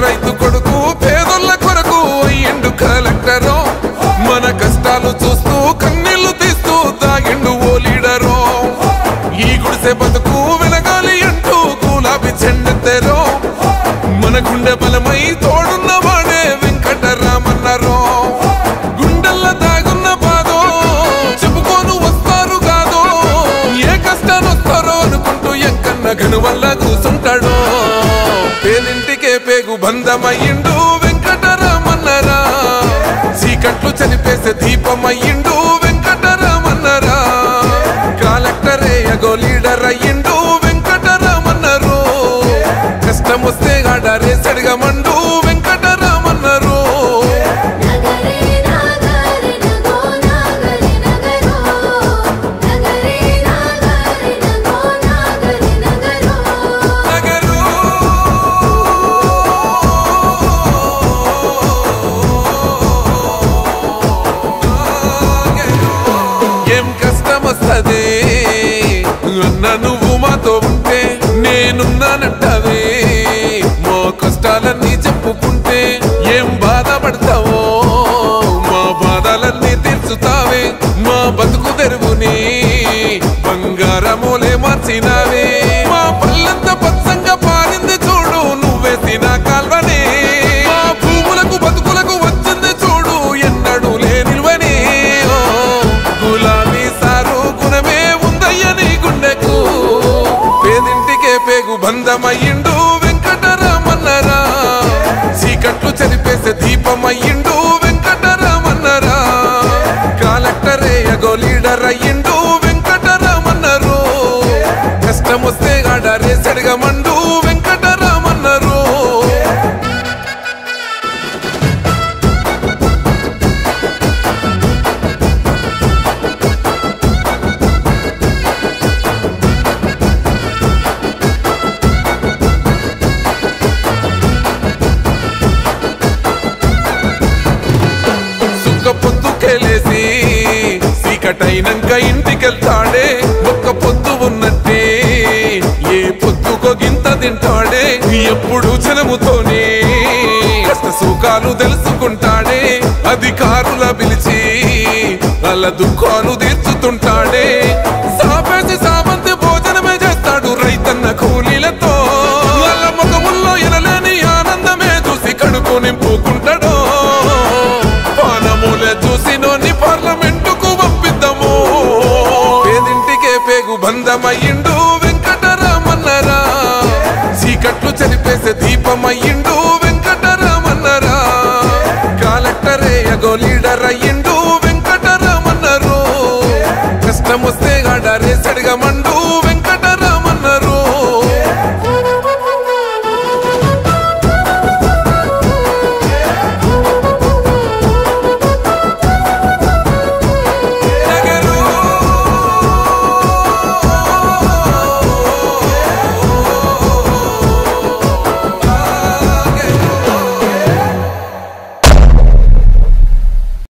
రైతు కొడుకు పేదొల్ల కొరకు అయ్యిండు కలెక్టరో మన కష్టాలు చూస్తూ కన్నీళ్లు తీస్తూ తాగిండు ఓ లీడరో ఈ గుడిసె బతుకు వెనగాలి అంటూ గులాబీ చెండెత్తరో మన గుండె బలమై తోడున్న వాడే వెంకటరామన్నారో గుండెల్ల దాగున్న బాధో చెప్పుకోను వస్తారు కాదో ఏ కష్టాలు వస్తారో అనుకుంటూ ఎంకన్న గను వల్ల కూసుంటాడో పేదింటికే పేగు బంధమయ్యిండు వెంకటరామన్నరా చీకట్లు చనిపేసే దీపమయ్యిండు వెంకటరామన్నరా కలెక్టరే అగో లీడర్ అయ్యిండు వెంకటరామన్నరు కష్టం వస్తే ఆడరే సడిగమండు వెంకటరామన్నరు అన్న నువ్వు మాతో ఉంటే నేనున్నానంటావే మా కష్టాలన్నీ చెప్పుకుంటే ఏం బాధపడతావో మా బాధలన్నీ తీర్చుతావే మా బతుకు తెరువుని బంగారమూలే మార్చినావే మా పళ్ళంతా పచ్చంగా పారింది చూడు నువ్వేసిన కాల్వనే మా భూములకు బతుకులకు వచ్చింది చూడు ఎన్నడూ లేనివని గులాబీ సారు గుణమే ఉందయ్యని గుండెకు పేదింటికే పేగు బంధమయ్యిండు వెంకటరామన్నరా చీకట్లు చనిపేసే దీపమయ్యిండు వెంకటరామన్నరా కలెక్టరే అగో లీడర్ అయ్యిండు వెంకటరామన్నరు కష్టం వస్తే ఆడరే సడిగమండు వెంకటరామన్నరు పొద్దుకెళ్ళేసి చీకటైనంక ఇంటికెళ్తాడే ఒక్క పొద్దు ఉన్నట్టే ఏ పొద్దుకో గింత తింటాడే ఎప్పుడు జనముతోనే కష్ట సుఖాలు తెలుసుకుంటాడే అధికారుల పిలిచి వాళ్ళ దుఃఖాలు తీర్చుతుంటాడే సాపేసి సామంతి భోజనమే చేస్తాడు రైతన్న కూలీలతో వాళ్ళ ముఖముల్లో ఎనలేని ఆనందమే చూసి కడుపు నింపుకుంటాడు చూసినోని పార్లమెంటుకు పంపిద్దాము పేదింటికే పేగు బంధమయ్యిండు వెంకటరామన్నరా చీకట్లు చనిపేసే దీపమయ్యిండు వెంకటరామన్నరా కలెక్టరే అగో లీడర్ అయ్యి